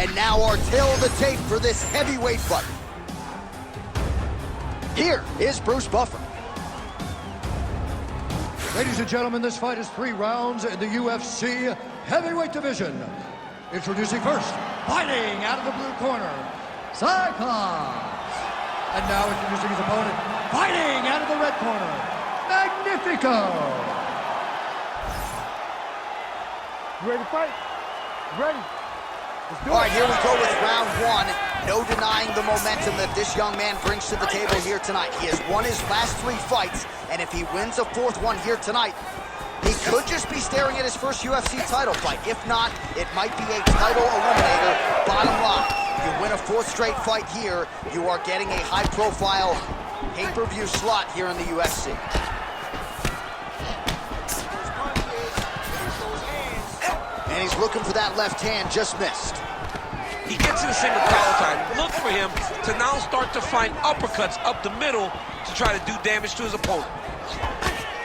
And now our tale of the tape for this heavyweight fight. Here is Bruce Buffer. Ladies and gentlemen, this fight is 3 rounds in the UFC heavyweight division. Introducing first, fighting out of the blue corner, Cyclops. And now introducing his opponent, fighting out of the red corner, Magnifico. You ready to fight? You ready? All right, here we go with round 1. No denying the momentum that this young man brings to the table here tonight. He has won his last 3 fights, and if he wins a 4th one here tonight, he could just be staring at his first UFC title fight. If not, it might be a title eliminator. Bottom line, you win a 4th straight fight here, you are getting a high-profile pay-per-view slot here in the UFC. And he's looking for that left hand, just missed. He gets in a single collar tie. Look for him to now start to find uppercuts up the middle to try to do damage to his opponent.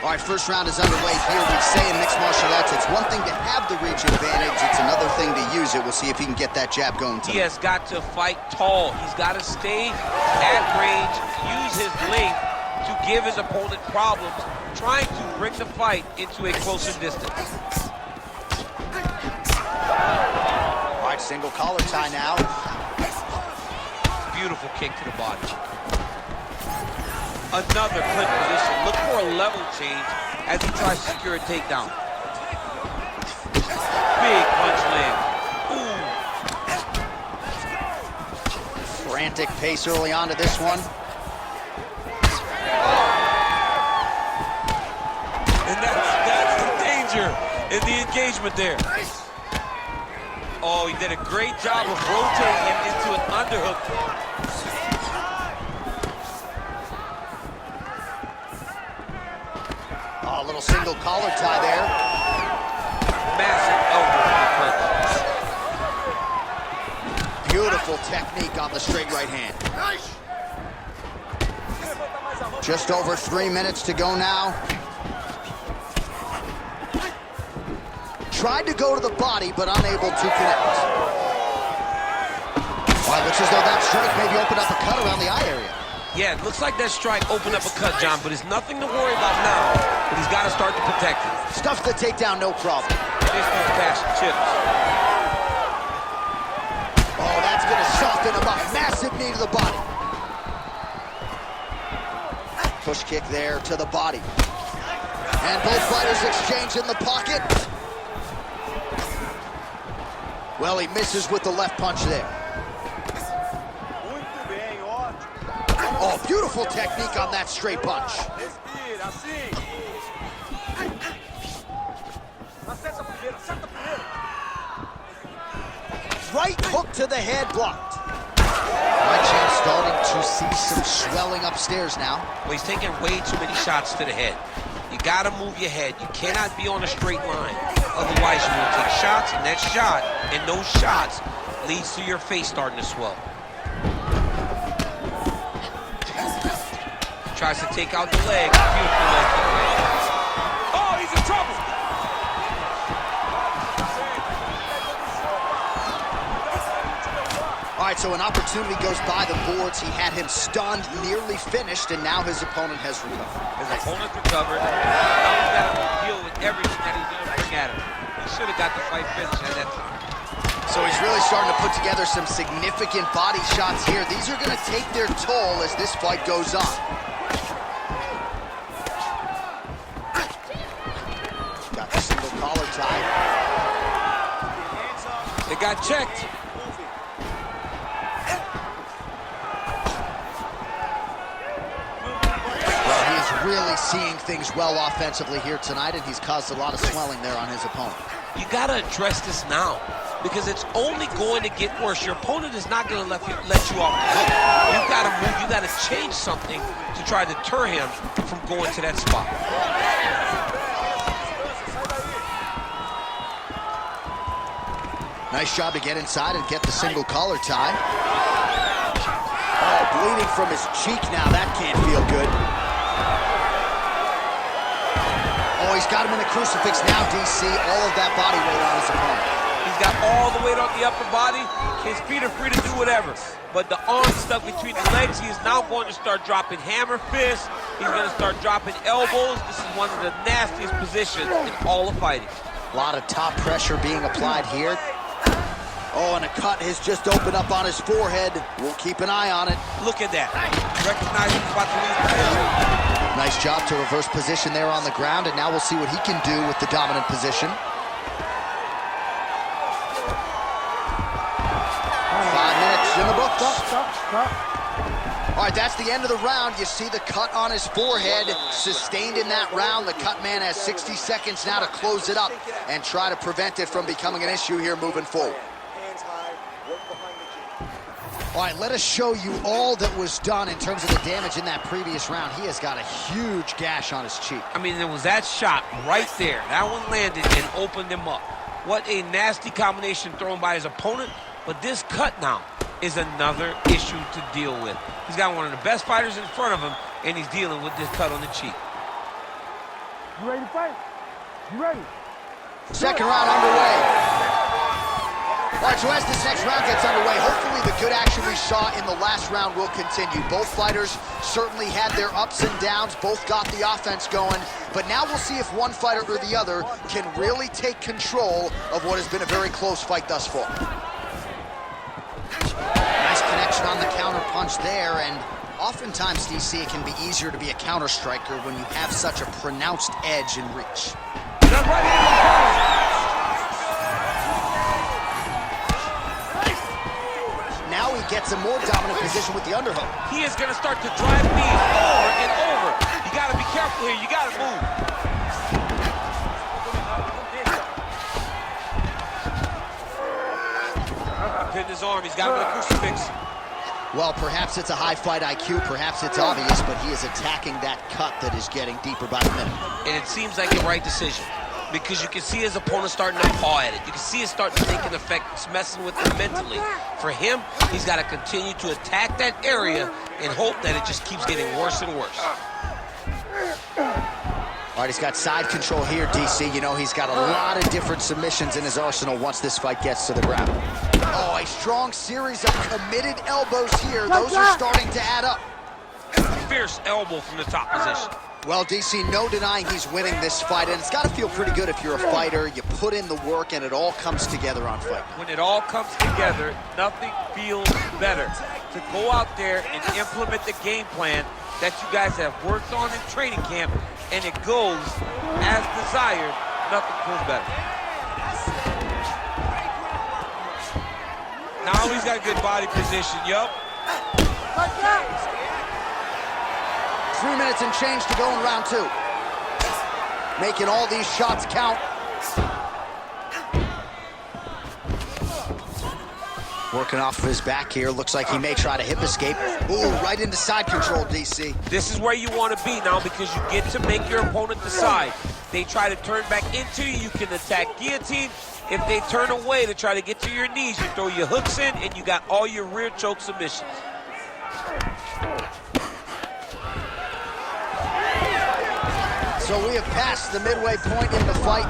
All right, first round is underway here. We say in mixed martial arts, it's one thing to have the reach advantage. It's another thing to use it. We'll see if he can get that jab going tonight. He has got to fight tall. He's got to stay at range, use his length to give his opponent problems, trying to bring the fight into a closer distance. All right, single collar tie now. Beautiful kick to the body. Another clinch position. Look for a level change as he tries to secure a takedown. Big punch lands. Ooh. Frantic pace early on to this one. And that's the danger in the engagement there. Oh, he did a great job of rotating him into an underhook. Oh, a little single collar tie there. Massive elbow to the punch. Beautiful technique on the straight right hand. Just over 3 minutes to go now. Tried to go to the body, but unable to connect. Well, it looks as though that strike maybe opened up a cut around the eye area. Yeah, it looks like that strike opened up a cut, John, but it's nothing to worry about now. But he's got to start to protect it. Stuffs the takedown, no problem. This one's fast chips. Oh, that's going to soften him up. Massive knee to the body. Push kick there to the body. And both fighters exchange in the pocket. Well, he misses with the left punch there. Oh, beautiful technique on that straight punch. Right hook to the head blocked. My chin starting to see some swelling upstairs now. Well, he's taking way too many shots to the head. You gotta move your head. You cannot be on a straight line. Otherwise, you will take shots, and that shot, and those shots leads to your face starting to swell. Tries to take out the leg. Beautiful leg kick. Oh, he's in trouble. All right, so an opportunity goes by the boards. He had him stunned, nearly finished, and now his opponent has recovered. His opponent recovered. Now he's got to deal with everything that he's going to bring at him. He should have got the fight finished at that time. So he's really starting to put together some significant body shots here. These are going to take their toll as this fight goes on. Got the single collar tie. They got checked. Really seeing things well offensively here tonight, and he's caused a lot of swelling there on his opponent. You got to address this now because it's only going to get worse. Your opponent is not going to let you off the hook. You've got to move. You've got to change something to try to deter him from going to that spot. Nice job to get inside and get the single collar tie. Oh, bleeding from his cheek now. That can't feel good. Oh, he's got him in the crucifix now, DC. All of that body weight on his opponent. He's got all the weight on the upper body. His feet are free to do whatever. But the arms stuck between the legs, he is now going to start dropping hammer fists. He's going to start dropping elbows. This is one of the nastiest positions in all of fighting. A lot of top pressure being applied here. Oh, and a cut has just opened up on his forehead. We'll keep an eye on it. Look at that. Recognize he's about to lose position. Nice job to reverse position there on the ground, and now we'll see what he can do with the dominant position. 5 minutes in the books. Stop. All right, that's the end of the round. You see the cut on his forehead, sustained in that round. The cut man has 60 seconds now to close it up and try to prevent it from becoming an issue here moving forward. All right, let us show you all that was done in terms of the damage in that previous round. He has got a huge gash on his cheek. I mean, there was that shot right there. That one landed and opened him up. What a nasty combination thrown by his opponent. But this cut now is another issue to deal with. He's got one of the best fighters in front of him, and he's dealing with this cut on the cheek. You ready to fight? You ready? Second round underway. All right, so as this next round gets underway, hopefully the good action we saw in the last round will continue. Both fighters certainly had their ups and downs, both got the offense going, but now we'll see if one fighter or the other can really take control of what has been a very close fight thus far. Nice connection on the counter punch there, and oftentimes, DC, it can be easier to be a counter striker when you have such a pronounced edge and reach. Now he gets a more dominant position with the underhook. He is going to start to drive knees over and over. You got to be careful here. You got to move. Pinned his arm. He's got him in a crucifix. Well, perhaps it's a high fight IQ, perhaps it's obvious, but he is attacking that cut that is getting deeper by the minute. And it seems like the right decision, because you can see his opponent starting to paw at it. You can see it starting to take an effect. It's messing with him mentally. For him, he's got to continue to attack that area and hope that it just keeps getting worse and worse. All right, he's got side control here, DC. You know, he's got a lot of different submissions in his arsenal once this fight gets to the ground. Oh, a strong series of committed elbows here. Those are starting to add up. Fierce elbow from the top position. Well, DC, no denying he's winning this fight, and it's got to feel pretty good if you're a fighter. You put in the work, and it all comes together on fight. When it all comes together, nothing feels better. To go out there and implement the game plan that you guys have worked on in training camp, and it goes as desired, nothing feels better. Now he's got good body position, yup. 3 minutes and change to go in round two. Making all these shots count. Working off of his back here. Looks like he may try to hip escape. Ooh, right into side control, DC. This is where you want to be now, because you get to make your opponent decide. They try to turn back into you, you can attack guillotine. If they turn away to try to get to your knees, you throw your hooks in, and you got all your rear choke submissions. So we have passed the midway point in the fight.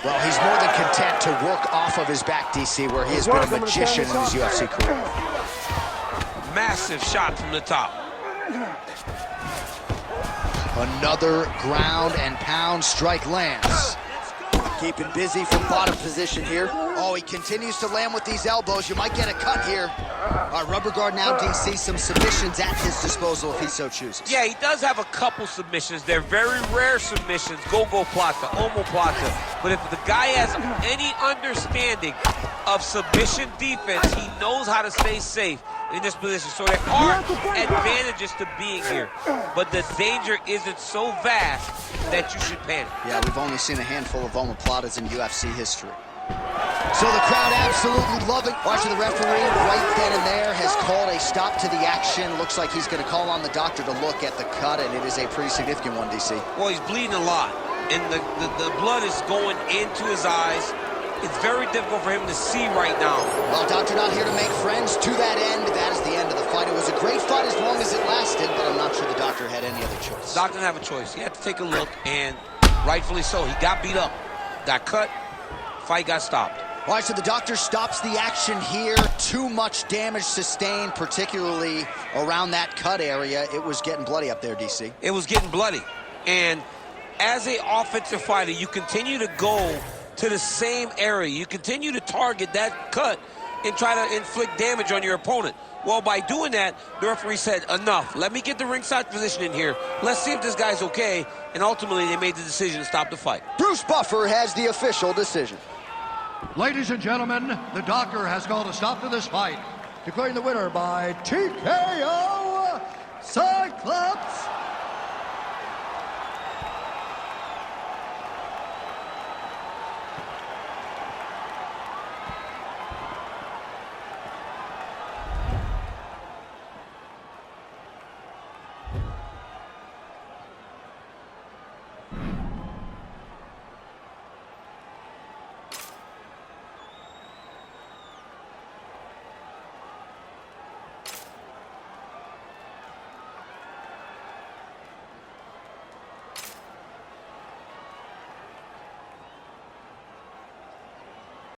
Well, he's more than content to work off of his back, DC, where he has been a magician in his UFC career. Massive shot from the top. Another ground and pound strike lands. Keeping busy from bottom position here. Oh, he continues to land with these elbows. You might get a cut here. All right, rubber guard now, DC. Some submissions at his disposal if he so chooses. Yeah, he does have a couple submissions. They're very rare submissions. Go-go plata, omoplata. But if the guy has any understanding of submission defense, he knows how to stay safe in this position. So there are advantages to being here, but the danger isn't so vast that you should panic. Yeah, we've only seen a handful of omoplatas in UFC history. So the crowd absolutely loving. Watching the referee right then and there has called a stop to the action. Looks like he's going to call on the doctor to look at the cut, and it is a pretty significant one, DC. Well, he's bleeding a lot, and the blood is going into his eyes. It's very difficult for him to see right now. Well, doctor not here to make friends. To that end, that is the end of the fight. It was a great fight as long as it lasted, but I'm not sure the doctor had any other choice. Doctor didn't have a choice. He had to take a look, and rightfully so. He got beat up, got cut, fight got stopped. All right, so the doctor stops the action here. Too much damage sustained, particularly around that cut area. It was getting bloody up there, DC. It was getting bloody. And as an offensive fighter, you continue to go to the same area. You continue to target that cut and try to inflict damage on your opponent. Well, by doing that, the referee said, enough. Let me get the ringside position in here. Let's see if this guy's okay. And ultimately, they made the decision to stop the fight. Bruce Buffer has the official decision. Ladies and gentlemen, the doctor has called a stop to this fight, declaring the winner by TKO, Cyclops